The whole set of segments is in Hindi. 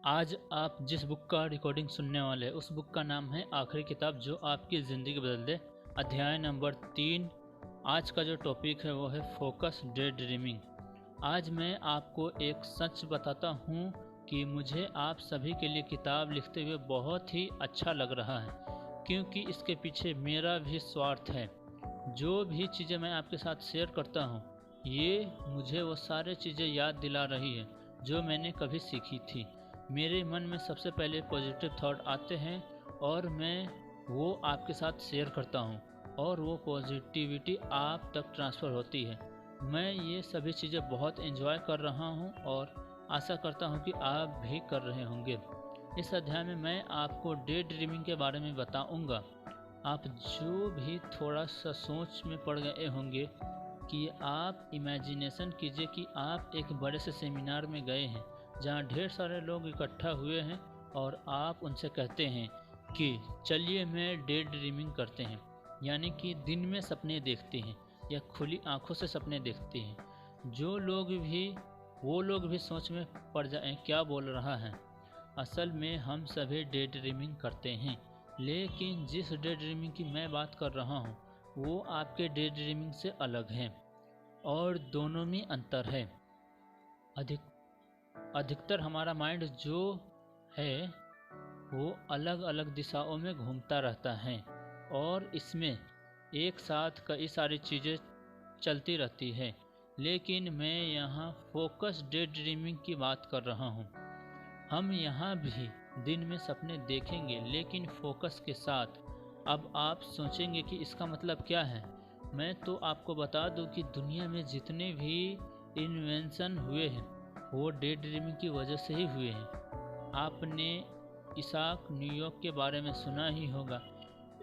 आज आप जिस बुक का रिकॉर्डिंग सुनने वाले हैं उस बुक का नाम है आखिरी किताब जो आपकी ज़िंदगी बदल दे, अध्याय नंबर 3। आज का जो टॉपिक है वो है फोकस डे ड्रीमिंग। आज मैं आपको एक सच बताता हूँ कि मुझे आप सभी के लिए किताब लिखते हुए बहुत ही अच्छा लग रहा है, क्योंकि इसके पीछे मेरा भी स्वार्थ है। जो भी चीज़ें मैं आपके साथ शेयर करता हूँ ये मुझे वो सारी चीज़ें याद दिला रही है जो मैंने कभी सीखी थी। मेरे मन में सबसे पहले पॉजिटिव थॉट आते हैं और मैं वो आपके साथ शेयर करता हूँ और वो पॉजिटिविटी आप तक ट्रांसफ़र होती है। मैं ये सभी चीज़ें बहुत एंजॉय कर रहा हूँ और आशा करता हूँ कि आप भी कर रहे होंगे। इस अध्याय में मैं आपको डे ड्रीमिंग के बारे में बताऊँगा। आप जो भी थोड़ा सा सोच में पड़ गए होंगे कि आप इमेजिनेशन कीजिए कि आप एक बड़े से सेमिनार में गए हैं जहाँ ढेर सारे लोग इकट्ठा हुए हैं और आप उनसे कहते हैं कि चलिए मैं डे ड्रीमिंग करते हैं, यानी कि दिन में सपने देखते हैं या खुली आंखों से सपने देखते हैं। वो लोग भी सोच में पड़ जाएं क्या बोल रहा है। असल में हम सभी डे ड्रीमिंग करते हैं, लेकिन जिस डे ड्रीमिंग की मैं बात कर रहा हूँ वो आपके डे ड्रीमिंग से अलग है और दोनों में अंतर है। अधिकतर हमारा माइंड जो है वो अलग अलग दिशाओं में घूमता रहता है और इसमें एक साथ कई सारी चीज़ें चलती रहती है, लेकिन मैं यहाँ फोकस डे ड्रीमिंग की बात कर रहा हूँ। हम यहाँ भी दिन में सपने देखेंगे लेकिन फोकस के साथ। अब आप सोचेंगे कि इसका मतलब क्या है। मैं तो आपको बता दूं कि दुनिया में जितने भी इन्वेंशन हुए हैं वो डे ड्रीमिंग की वजह से ही हुए हैं। आपने इसाक न्यूयॉर्क के बारे में सुना ही होगा।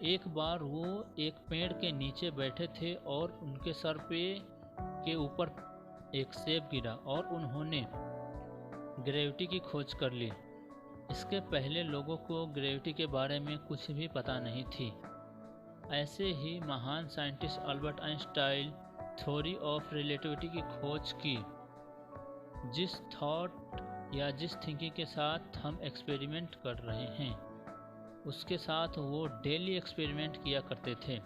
एक बार वो एक पेड़ के नीचे बैठे थे और उनके सर के ऊपर एक सेब गिरा और उन्होंने ग्रेविटी की खोज कर ली। इसके पहले लोगों को ग्रेविटी के बारे में कुछ भी पता नहीं थी। ऐसे ही महान scientist Albert Einstein theory of relativity की खोज की। जिस थॉट या जिस थिंकिंग के साथ हम एक्सपेरिमेंट कर रहे हैं उसके साथ वो डेली एक्सपेरिमेंट किया करते थे।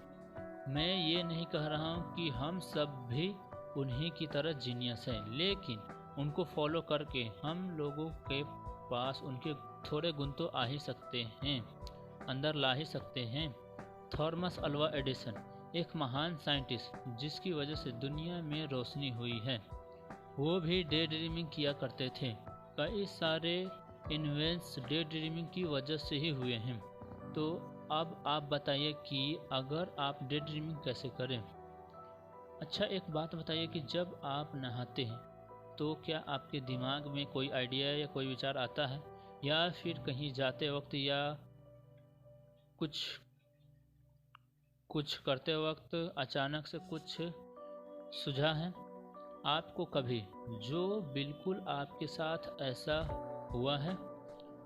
मैं ये नहीं कह रहा हूँ कि हम सब भी उन्हीं की तरह जीनियस हैं, लेकिन उनको फॉलो करके हम लोगों के पास उनके थोड़े गुण तो आ ही सकते हैं, अंदर ला ही सकते हैं। थॉमस अल्वा एडिसन एक महान साइंटिस्ट जिसकी वजह से दुनिया में रोशनी हुई है, वो भी डे ड्रीमिंग किया करते थे। कई सारे इन्वेंट्स डे ड्रीमिंग की वजह से ही हुए हैं। तो अब आप बताइए कि अगर आप डे ड्रीमिंग कैसे करें। अच्छा, एक बात बताइए कि जब आप नहाते हैं तो क्या आपके दिमाग में कोई आइडिया या कोई विचार आता है, या फिर कहीं जाते वक्त या कुछ करते वक्त अचानक से कुछ सूझा है आपको कभी? जो बिल्कुल आपके साथ ऐसा हुआ है।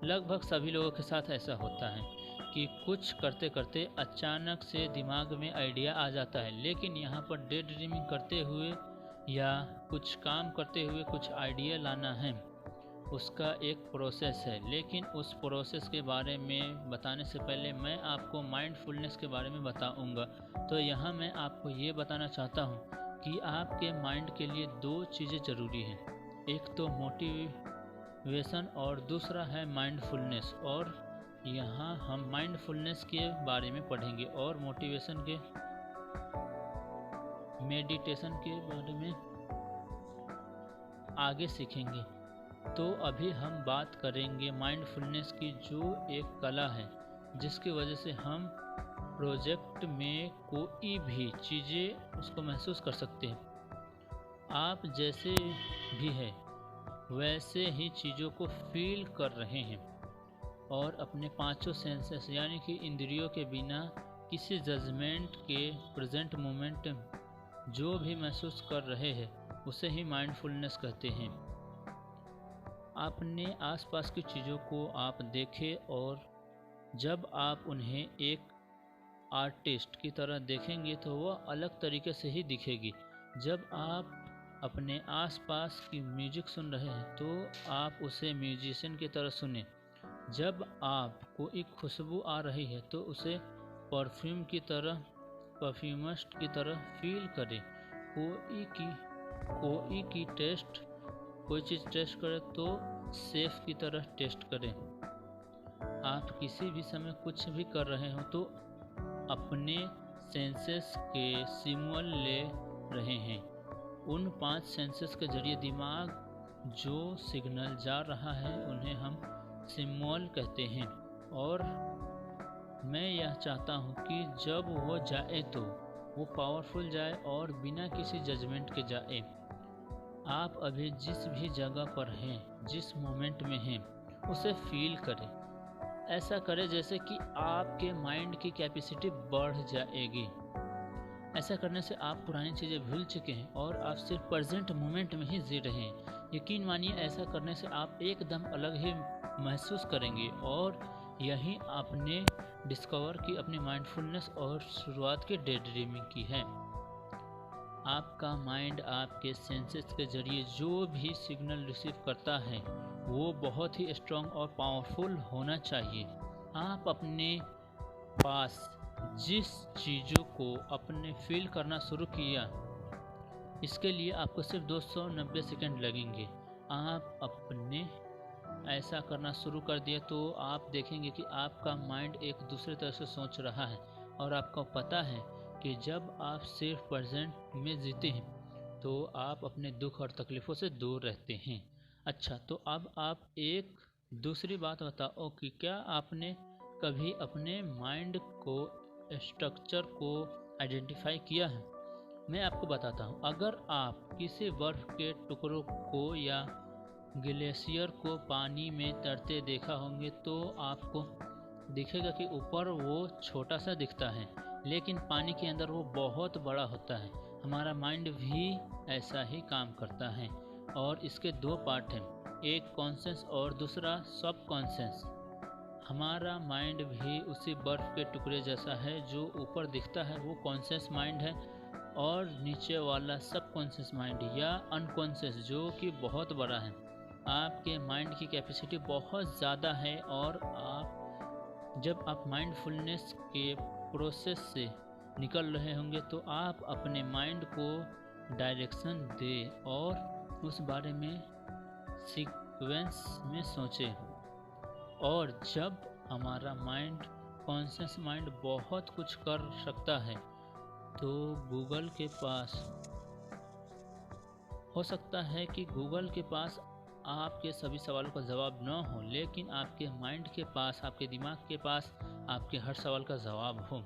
लगभग सभी लोगों के साथ ऐसा होता है कि कुछ करते करते अचानक से दिमाग में आइडिया आ जाता है, लेकिन यहाँ पर डे ड्रीमिंग करते हुए या कुछ काम करते हुए कुछ आइडिया लाना है, उसका एक प्रोसेस है। लेकिन उस प्रोसेस के बारे में बताने से पहले मैं आपको माइंडफुलनेस के बारे में बताऊंगा। तो यहाँ मैं आपको ये बताना चाहता हूँ कि आपके माइंड के लिए दो चीज़ें ज़रूरी हैं, एक तो मोटिवेशन और दूसरा है माइंडफुलनेस। और यहाँ हम माइंडफुलनेस के बारे में पढ़ेंगे और मोटिवेशन के मेडिटेशन के बारे में आगे सीखेंगे। तो अभी हम बात करेंगे माइंडफुलनेस की, जो एक कला है जिसकी वजह से हम प्रोजेक्ट में कोई भी चीज़ें उसको महसूस कर सकते हैं। आप जैसे भी हैं वैसे ही चीज़ों को फील कर रहे हैं और अपने पांचों सेंसेस यानी कि इंद्रियों के बिना किसी जजमेंट के प्रेजेंट मोमेंट जो भी महसूस कर रहे हैं उसे ही माइंडफुलनेस कहते हैं। अपने आसपास की चीज़ों को आप देखें और जब आप उन्हें एक आर्टिस्ट की तरह देखेंगे तो वह अलग तरीके से ही दिखेगी। जब आप अपने आसपास की म्यूजिक सुन रहे हैं तो आप उसे म्यूजिशियन की तरह सुने। जब आपको एक खुशबू आ रही है तो उसे परफ्यूमिस्ट की तरह फील करें। कोई चीज़ टेस्ट करें तो सेफ की तरह टेस्ट करें। आप किसी भी समय कुछ भी कर रहे हो तो अपने सेंसेस के सिग्नल ले रहे हैं। उन 5 सेंसेस के जरिए दिमाग जो सिग्नल जा रहा है उन्हें हम सिग्नल कहते हैं। और मैं यह चाहता हूँ कि जब वो जाए तो वो पावरफुल जाए और बिना किसी जजमेंट के जाए। आप अभी जिस भी जगह पर हैं, जिस मोमेंट में हैं, उसे फील करें। ऐसा करें जैसे कि आपके माइंड की कैपेसिटी बढ़ जाएगी। ऐसा करने से आप पुरानी चीज़ें भूल चुके हैं और आप सिर्फ प्रेजेंट मोमेंट में ही जी रहे हैं। यकीन मानिए, ऐसा करने से आप एकदम अलग ही महसूस करेंगे और यही आपने डिस्कवर की अपनी माइंडफुलनेस और शुरुआत की डे ड्रीमिंग की है। आपका माइंड आपके सेंसेस के जरिए जो भी सिग्नल रिसीव करता है वो बहुत ही स्ट्रॉन्ग और पावरफुल होना चाहिए। आप अपने पास जिस चीज़ों को अपने फील करना शुरू किया, इसके लिए आपको सिर्फ 290 सेकंड लगेंगे। आप अपने ऐसा करना शुरू कर दिया तो आप देखेंगे कि आपका माइंड एक दूसरे तरह से सोच रहा है और आपको पता है कि जब आप सिर्फ प्रेजेंट में जीते हैं तो आप अपने दुख और तकलीफ़ों से दूर रहते हैं। अच्छा, तो अब आप एक दूसरी बात बताओ कि क्या आपने कभी अपने माइंड को स्ट्रक्चर को आइडेंटिफाई किया है? मैं आपको बताता हूँ। अगर आप किसी बर्फ़ के टुकड़ों को या ग्लेशियर को पानी में तैरते देखा होंगे तो आपको दिखेगा कि ऊपर वो छोटा सा दिखता है, लेकिन पानी के अंदर वो बहुत बड़ा होता है। हमारा माइंड भी ऐसा ही काम करता है और इसके 2 पार्ट हैं, एक कॉन्शियस और दूसरा सब कॉन्शियस। हमारा माइंड भी उसी बर्फ़ के टुकड़े जैसा है। जो ऊपर दिखता है वो कॉन्शियस माइंड है और नीचे वाला सब कॉन्शियस माइंड या अनकॉन्शियस जो कि बहुत बड़ा है। आपके माइंड की कैपेसिटी बहुत ज़्यादा है और जब आप माइंडफुलनेस के प्रोसेस से निकल रहे होंगे तो आप अपने माइंड को डायरेक्शन दें और उस बारे में सीक्वेंस में सोचें। और जब हमारा माइंड, कॉन्शियस माइंड बहुत कुछ कर सकता है तो गूगल के पास हो सकता है कि गूगल के पास आपके सभी सवालों का जवाब न हो, लेकिन आपके माइंड के पास, आपके दिमाग के पास आपके हर सवाल का जवाब हो।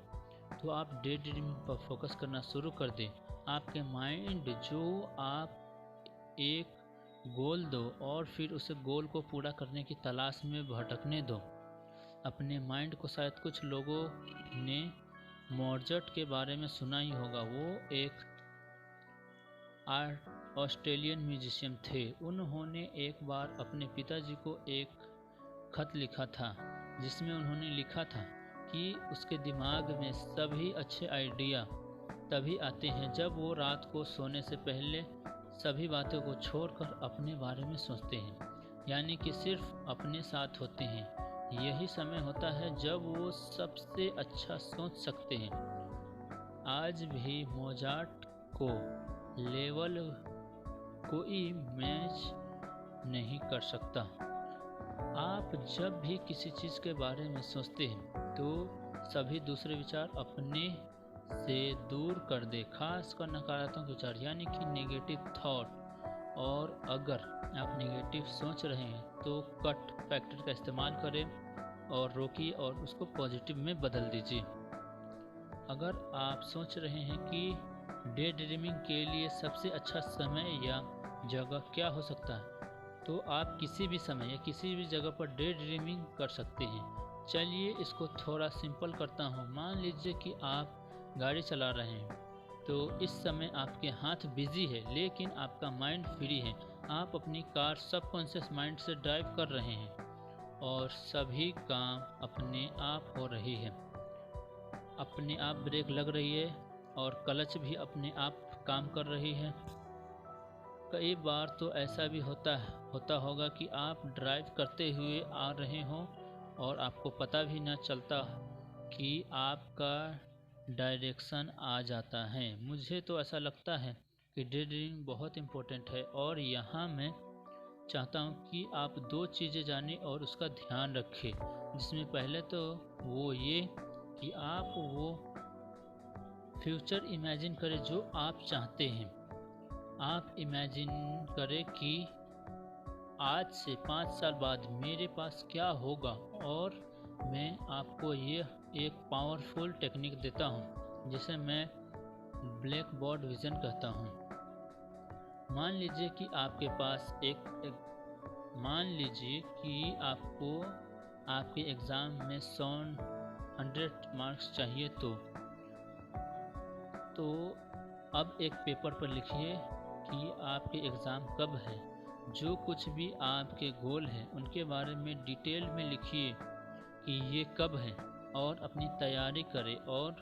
तो आप डे ड्रीमिंग पर फोकस करना शुरू कर दें। आपके माइंड जो आप एक गोल दो और फिर उसे गोल को पूरा करने की तलाश में भटकने दो। अपने माइंड को शायद कुछ लोगों ने मोर्जट के बारे में सुना ही होगा। वो एक ऑस्ट्रेलियन म्यूजिशियन थे। उन्होंने एक बार अपने पिताजी को एक खत लिखा था जिसमें उन्होंने लिखा था कि उसके दिमाग में सभी अच्छे आइडिया तभी आते हैं जब वो रात को सोने से पहले सभी बातों को छोड़कर अपने बारे में सोचते हैं, यानी कि सिर्फ अपने साथ होते हैं। यही समय होता है जब वो सबसे अच्छा सोच सकते हैं। आज भी मोजार्ट को लेवल कोई मैच नहीं कर सकता। आप जब भी किसी चीज़ के बारे में सोचते हैं तो सभी दूसरे विचार अपने से दूर कर दे, खासकर नकारात्मक विचार यानी कि नेगेटिव थॉट। और अगर आप नेगेटिव सोच रहे हैं तो कट फैक्टर का इस्तेमाल करें और रोकिए और उसको पॉजिटिव में बदल दीजिए। अगर आप सोच रहे हैं कि डे ड्रीमिंग के लिए सबसे अच्छा समय या जगह क्या हो सकता है, तो आप किसी भी समय या किसी भी जगह पर डे ड्रीमिंग कर सकते हैं। चलिए इसको थोड़ा सिंपल करता हूँ। मान लीजिए कि आप गाड़ी चला रहे हैं, तो इस समय आपके हाथ बिजी है लेकिन आपका माइंड फ्री है। आप अपनी कार सबकॉन्शियस माइंड से ड्राइव कर रहे हैं और सभी काम अपने आप हो रही है। अपने आप ब्रेक लग रही है और क्लच भी अपने आप काम कर रही है। कई बार तो ऐसा भी होता होगा कि आप ड्राइव करते हुए आ रहे हों और आपको पता भी न चलता कि आपका डायरेक्शन आ जाता है। मुझे तो ऐसा लगता है कि डे ड्रीमिंग बहुत इम्पोर्टेंट है और यहाँ मैं चाहता हूँ कि आप दो चीज़ें जानें और उसका ध्यान रखें, जिसमें पहले तो वो ये कि आप वो फ्यूचर इमेजिन करें जो आप चाहते हैं। आप इमेजिन करें कि आज से 5 साल बाद मेरे पास क्या होगा, और मैं आपको ये एक पावरफुल टेक्निक देता हूँ जिसे मैं ब्लैक बोर्ड विज़न कहता हूँ। मान लीजिए कि आपके पास मान लीजिए कि आपको आपके एग्ज़ाम में 100 मार्क्स चाहिए, तो अब एक पेपर पर लिखिए कि आपके एग्ज़ाम कब है। जो कुछ भी आपके गोल हैं उनके बारे में डिटेल में लिखिए कि ये कब है, और अपनी तैयारी करें और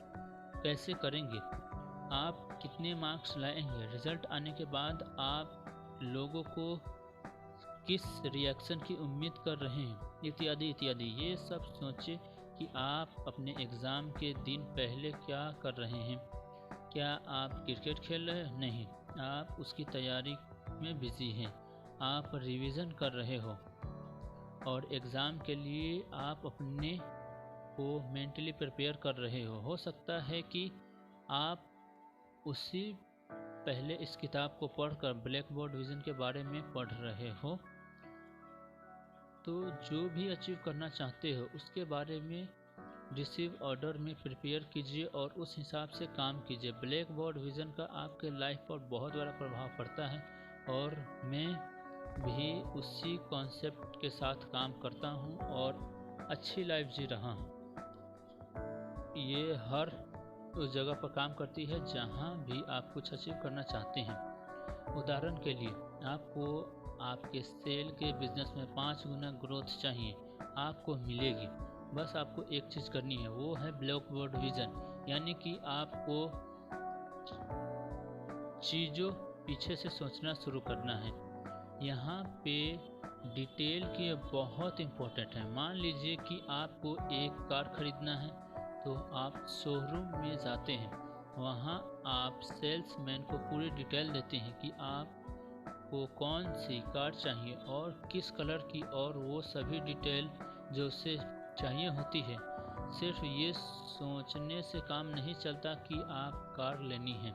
कैसे करेंगे, आप कितने मार्क्स लाएंगे, रिज़ल्ट आने के बाद आप लोगों को किस रिएक्शन की उम्मीद कर रहे हैं, इत्यादि इत्यादि। ये सब सोचें कि आप अपने एग्ज़ाम के दिन पहले क्या कर रहे हैं। क्या आप क्रिकेट खेल रहे हैं? नहीं, आप उसकी तैयारी में बिज़ी हैं। आप रिवीजन कर रहे हो और एग्ज़ाम के लिए आप अपने को मेंटली प्रिपेयर कर रहे हो सकता है कि आप उसी पहले इस किताब को पढ़कर ब्लैक बोर्ड विज़न के बारे में पढ़ रहे हो। तो जो भी अचीव करना चाहते हो उसके बारे में रिसीव ऑर्डर में प्रिपेयर कीजिए और उस हिसाब से काम कीजिए। ब्लैक बोर्ड विज़न का आपके लाइफ पर बहुत बड़ा प्रभाव पड़ता है और मैं भी उसी कॉन्सेप्ट के साथ काम करता हूँ और अच्छी लाइफ जी रहा हूँ। ये हर उस जगह पर काम करती है जहाँ भी आप कुछ अचीव करना चाहते हैं। उदाहरण के लिए आपको आपके सेल के बिजनेस में 5 गुना ग्रोथ चाहिए, आपको मिलेगी। बस आपको एक चीज़ करनी है, वो है ब्लैक बोर्ड विज़न, यानी कि आपको चीज़ों पीछे से सोचना शुरू करना है। यहाँ पे डिटेल की बहुत इम्पोर्टेंट है। मान लीजिए कि आपको एक कार खरीदना है, तो आप शोरूम में जाते हैं, वहाँ आप सेल्समैन को पूरी डिटेल देते हैं कि आपको कौन सी कार चाहिए और किस कलर की, और वो सभी डिटेल जो उसे चाहिए होती है। सिर्फ ये सोचने से काम नहीं चलता कि आप कार लेनी है,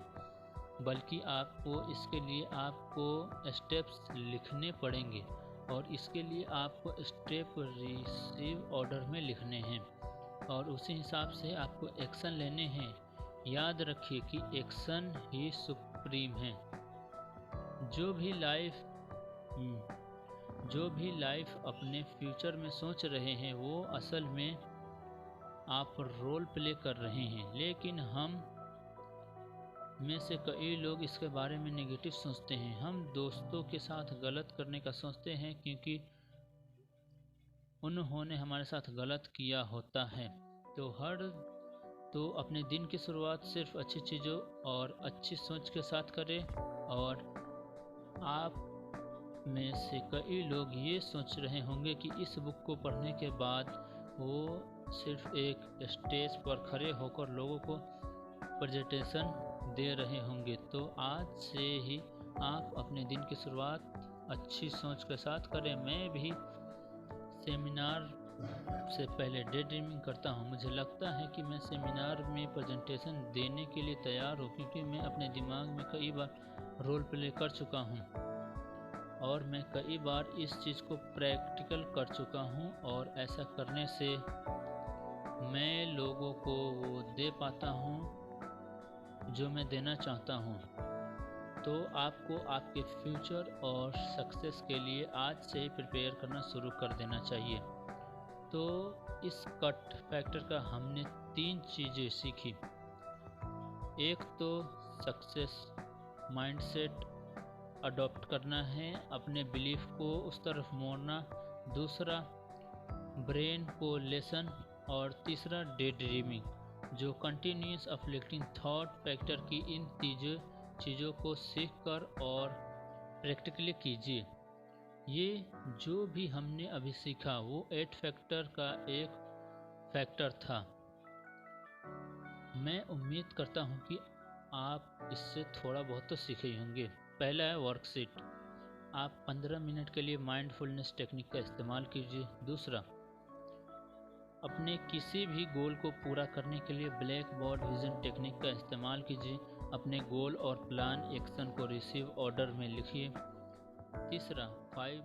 बल्कि आपको इसके लिए आपको स्टेप्स लिखने पड़ेंगे और इसके लिए आपको स्टेप रिसीव ऑर्डर में लिखने हैं और उसी हिसाब से आपको एक्शन लेने हैं। याद रखिए कि एक्शन ही सुप्रीम है। जो भी लाइफ अपने फ्यूचर में सोच रहे हैं वो असल में आप रोल प्ले कर रहे हैं, लेकिन हम में से कई लोग इसके बारे में नेगेटिव सोचते हैं। हम दोस्तों के साथ गलत करने का सोचते हैं क्योंकि उन्होंने हमारे साथ गलत किया होता है। तो अपने दिन की शुरुआत सिर्फ अच्छी चीज़ों और अच्छी सोच के साथ करें। और आप में से कई लोग ये सोच रहे होंगे कि इस बुक को पढ़ने के बाद वो सिर्फ एक स्टेज पर खड़े होकर लोगों को प्रेजेंटेशन दे रहे होंगे। तो आज से ही आप अपने दिन की शुरुआत अच्छी सोच के साथ करें। मैं भी सेमिनार से पहले डे ड्रीमिंग करता हूँ। मुझे लगता है कि मैं सेमिनार में प्रेजेंटेशन देने के लिए तैयार हूँ, क्योंकि मैं अपने दिमाग में कई बार रोल प्ले कर चुका हूँ और मैं कई बार इस चीज़ को प्रैक्टिकल कर चुका हूँ, और ऐसा करने से मैं लोगों को वो दे पाता हूँ जो मैं देना चाहता हूँ। तो आपको आपके फ्यूचर और सक्सेस के लिए आज से ही प्रिपेयर करना शुरू कर देना चाहिए। तो इस कट फैक्टर का हमने 3 चीज़ें सीखी। एक तो सक्सेस माइंडसेट अडॉप्ट करना है, अपने बिलीफ को उस तरफ मोड़ना। दूसरा ब्रेन को लेसन, और तीसरा डे ड्रीमिंग जो कंटिन्यूस अफ्लिक्टिंग थॉट फैक्टर की इन तीनों चीज़ों को सीखकर और प्रैक्टिकली कीजिए। ये जो भी हमने अभी सीखा वो 8 फैक्टर का एक फैक्टर था। मैं उम्मीद करता हूँ कि आप इससे थोड़ा बहुत तो सीखे ही होंगे। पहला है वर्कशीट। आप 15 मिनट के लिए माइंडफुलनेस टेक्निक का इस्तेमाल कीजिए। दूसरा, अपने किसी भी गोल को पूरा करने के लिए ब्लैक बोर्ड विजन टेक्निक का इस्तेमाल कीजिए। अपने गोल और प्लान एक्शन को रिसीव ऑर्डर में लिखिए। तीसरा, 5